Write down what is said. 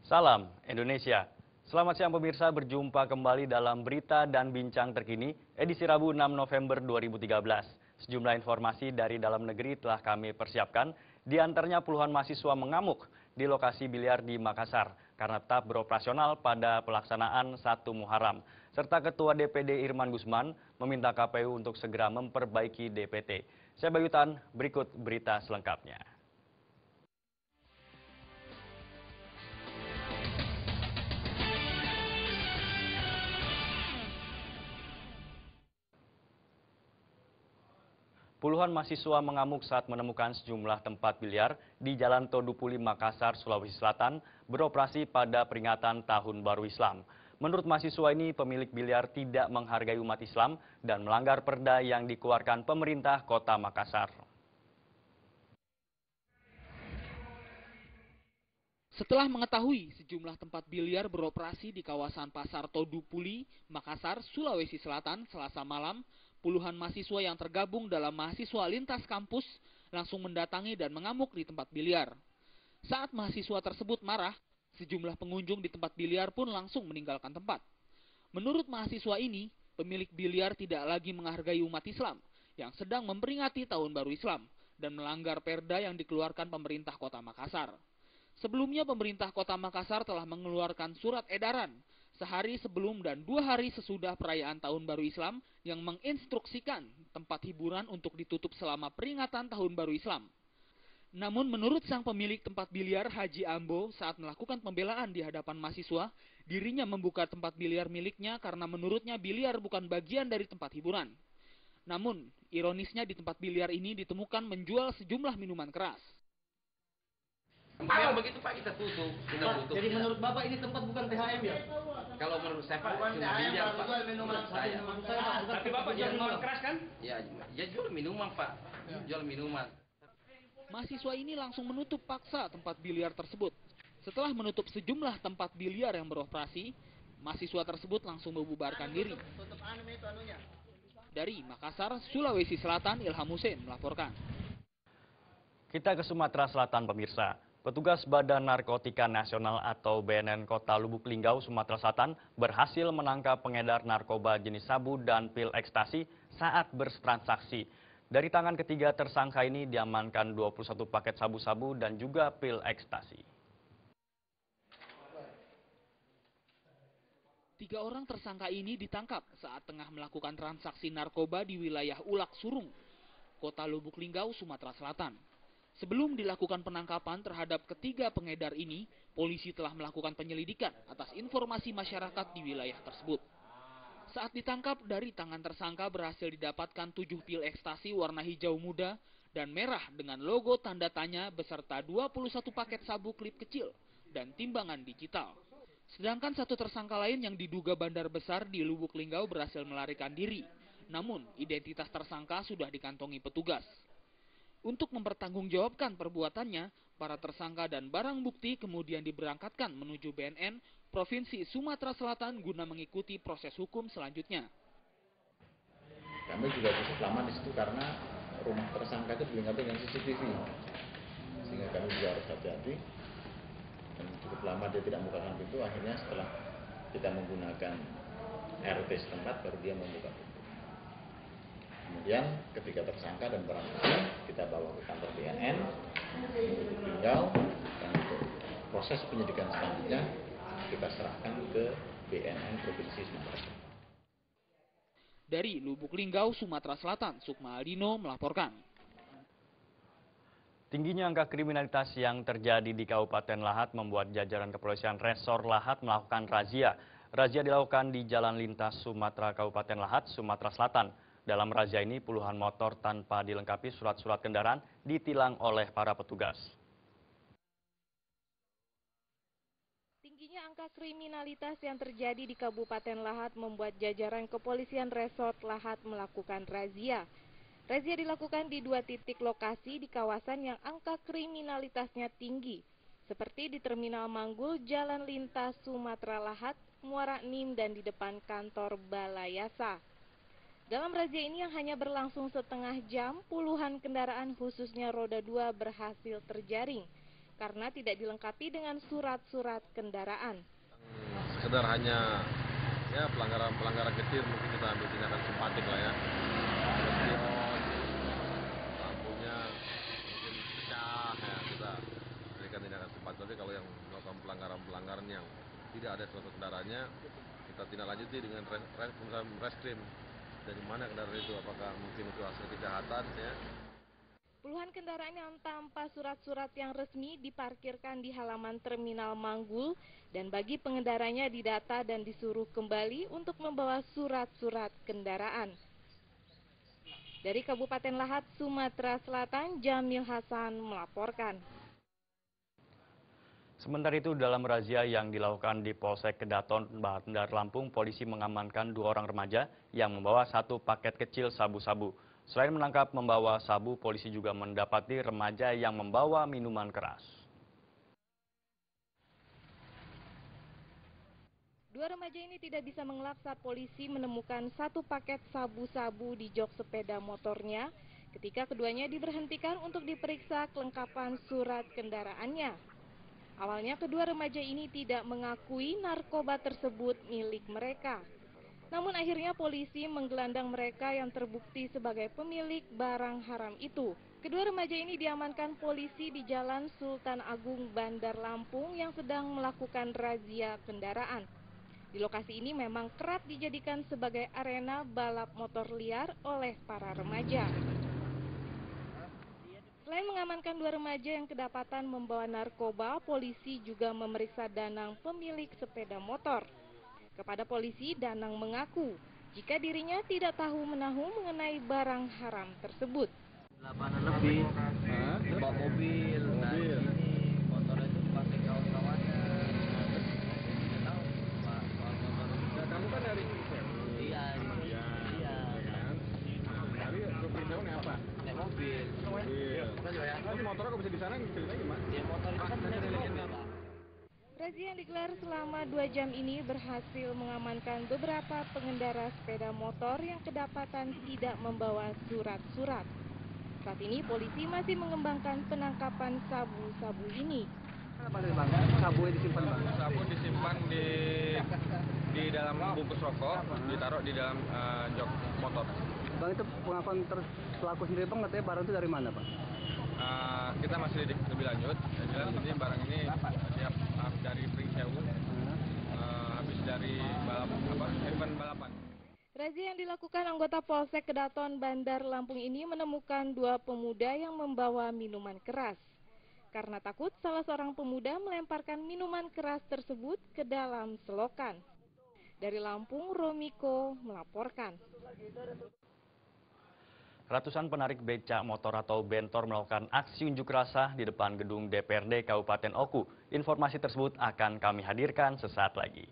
Salam Indonesia. Selamat siang pemirsa, berjumpa kembali dalam berita dan bincang terkini edisi Rabu 6 November 2013. Sejumlah informasi dari dalam negeri telah kami persiapkan, di antaranya puluhan mahasiswa mengamuk di lokasi biliar di Makassar karena tetap beroperasional pada pelaksanaan 1 Muharram. Serta Ketua DPD Irman Gusman meminta KPU untuk segera memperbaiki DPT. Saya Bayutan, berikut berita selengkapnya. Puluhan mahasiswa mengamuk saat menemukan sejumlah tempat biliar di Jalan Todupuli, Makassar, Sulawesi Selatan beroperasi pada peringatan Tahun Baru Islam. Menurut mahasiswa ini, pemilik biliar tidak menghargai umat Islam dan melanggar perda yang dikeluarkan pemerintah Kota Makassar. Setelah mengetahui sejumlah tempat biliar beroperasi di kawasan Pasar Todupuli, Makassar, Sulawesi Selatan, Selasa malam, puluhan mahasiswa yang tergabung dalam mahasiswa lintas kampus langsung mendatangi dan mengamuk di tempat biliar. Saat mahasiswa tersebut marah, sejumlah pengunjung di tempat biliar pun langsung meninggalkan tempat. Menurut mahasiswa ini, pemilik biliar tidak lagi menghargai umat Islam yang sedang memperingati Tahun Baru Islam dan melanggar perda yang dikeluarkan pemerintah Kota Makassar. Sebelumnya pemerintah Kota Makassar telah mengeluarkan surat edaran sehari sebelum dan 2 hari sesudah perayaan Tahun Baru Islam yang menginstruksikan tempat hiburan untuk ditutup selama peringatan Tahun Baru Islam. Namun menurut sang pemilik tempat biliar Haji Ambo saat melakukan pembelaan di hadapan mahasiswa, dirinya membuka tempat biliar miliknya karena menurutnya biliar bukan bagian dari tempat hiburan. Namun, ironisnya di tempat biliar ini ditemukan menjual sejumlah minuman keras. Memang begitu Pak, kita tutup. Jadi menurut Bapak ini tempat bukan THM ya? Kalau menurut saya Pak, cuma biliar Pak. Menurut saya. Tapi Bapak jual minuman keras kan? Ya jual minuman Pak. Jual minuman. Mahasiswa ini langsung menutup paksa tempat biliar tersebut. Setelah menutup sejumlah tempat biliar yang beroperasi, mahasiswa tersebut langsung membubarkan diri. Dari Makassar, Sulawesi Selatan, Ilham Hussein melaporkan. Kita ke Sumatera Selatan pemirsa. Petugas Badan Narkotika Nasional atau BNN Kota Lubuk Linggau, Sumatera Selatan berhasil menangkap pengedar narkoba jenis sabu dan pil ekstasi saat bertransaksi. Dari tangan ketiga tersangka ini diamankan 21 paket sabu-sabu dan juga pil ekstasi. 3 orang tersangka ini ditangkap saat tengah melakukan transaksi narkoba di wilayah Ulak Surung, Kota Lubuk Linggau, Sumatera Selatan. Sebelum dilakukan penangkapan terhadap ketiga pengedar ini, polisi telah melakukan penyelidikan atas informasi masyarakat di wilayah tersebut. Saat ditangkap, dari tangan tersangka berhasil didapatkan 7 pil ekstasi warna hijau muda dan merah dengan logo tanda tanya beserta 21 paket sabu klip kecil dan timbangan digital. Sedangkan satu tersangka lain yang diduga bandar besar di Lubuk Linggau berhasil melarikan diri. Namun, identitas tersangka sudah dikantongi petugas. Untuk mempertanggungjawabkan perbuatannya, para tersangka dan barang bukti kemudian diberangkatkan menuju BNN Provinsi Sumatera Selatan guna mengikuti proses hukum selanjutnya. Kami juga cukup lama di situ karena rumah tersangka itu dilengkapi dengan CCTV, sehingga kami juga harus hati-hati. Dan cukup lama dia tidak membukakan pintu, akhirnya setelah kita menggunakan RT setempat baru dia membuka pintu. Kemudian ketiga tersangka dan barang bukti kita bawa ke kantor BNN untuk Linggau, dan untuk proses penyidikan selanjutnya kita serahkan ke BNN Provinsi Sumatera Selatan. Dari Lubuk Linggau, Sumatera Selatan, Sukma Aldino melaporkan. Tingginya angka kriminalitas yang terjadi di Kabupaten Lahat membuat jajaran kepolisian Resor Lahat melakukan razia. Razia dilakukan di Jalan Lintas Sumatera Kabupaten Lahat, Sumatera Selatan. Dalam razia ini puluhan motor tanpa dilengkapi surat-surat kendaraan ditilang oleh para petugas. Tingginya angka kriminalitas yang terjadi di Kabupaten Lahat membuat jajaran kepolisian Resort Lahat melakukan razia. Razia dilakukan di 2 titik lokasi di kawasan yang angka kriminalitasnya tinggi, seperti di Terminal Manggul, Jalan Lintas Sumatera Lahat, Muara Enim, dan di depan kantor Balayasa. Dalam razia ini yang hanya berlangsung setengah jam, puluhan kendaraan khususnya roda 2 berhasil terjaring. karena tidak dilengkapi dengan surat-surat kendaraan. Sekedar hanya ya pelanggaran kecil, mungkin kita ambil tindakan simpatik lah ya. Spion, lampunya mungkin pecah ya, kita berikan tindakan simpatik. Tapi kalau yang melakukan pelanggaran yang tidak ada surat kendaraannya, kita tindak lanjuti dengan reskrim. Dari mana kendaraan itu, apakah mungkin itu hasil kejahatan ya. Puluhan kendaraan yang tanpa surat-surat yang resmi diparkirkan di halaman terminal Manggul dan bagi pengendaranya didata dan disuruh kembali untuk membawa surat-surat kendaraan. Dari Kabupaten Lahat, Sumatera Selatan, Jamil Hasan melaporkan. Sementara itu, dalam razia yang dilakukan di Polsek Kedaton, Bandar Lampung, polisi mengamankan 2 orang remaja yang membawa 1 paket kecil sabu-sabu. Selain menangkap membawa sabu, polisi juga mendapati remaja yang membawa minuman keras. 2 remaja ini tidak bisa mengelak saat polisi menemukan 1 paket sabu-sabu di jok sepeda motornya ketika keduanya diberhentikan untuk diperiksa kelengkapan surat kendaraannya. Awalnya kedua remaja ini tidak mengakui narkoba tersebut milik mereka. Namun akhirnya polisi menggelandang mereka yang terbukti sebagai pemilik barang haram itu. Kedua remaja ini diamankan polisi di Jalan Sultan Agung, Bandar Lampung yang sedang melakukan razia kendaraan. Di lokasi ini memang kerap dijadikan sebagai arena balap motor liar oleh para remaja. Selain mengamankan 2 remaja yang kedapatan membawa narkoba, polisi juga memeriksa Danang pemilik sepeda motor. Kepada polisi, Danang mengaku jika dirinya tidak tahu menahu mengenai barang haram tersebut. 8 lebih, bawa mobil, dari ini motor itu pakai kawan-kawannya. Tidak tahu soal motor. Ya, kamu kan dari Iya. Tapi supirnya naik apa? Naik mobil. Tapi motornya kok bisa di sana, ceritanya gimana? Ya motor itu kan dari mobil. Razia yang digelar selama 2 jam ini berhasil mengamankan beberapa pengendara sepeda motor yang kedapatan tidak membawa surat-surat. Saat ini polisi masih mengembangkan penangkapan sabu-sabu ini. Apa nih bang? Sabu yang disimpan bang? Sabu disimpan di dalam bungkus rokok, ditaruh di dalam jok motor. Bang, itu pengakuan pelaku sendiri bang, katanya barang itu dari mana bang? Kita masih lebih lanjut. Yang jelas ini barang ini dia dari Pringsewu, habis dari event balapan. Razia yang dilakukan anggota Polsek Kedaton, Bandar Lampung ini menemukan 2 pemuda yang membawa minuman keras. Karena takut, salah seorang pemuda melemparkan minuman keras tersebut ke dalam selokan. Dari Lampung, Romiko melaporkan. Ratusan penarik becak motor atau bentor melakukan aksi unjuk rasa di depan gedung DPRD Kabupaten Oku. Informasi tersebut akan kami hadirkan sesaat lagi.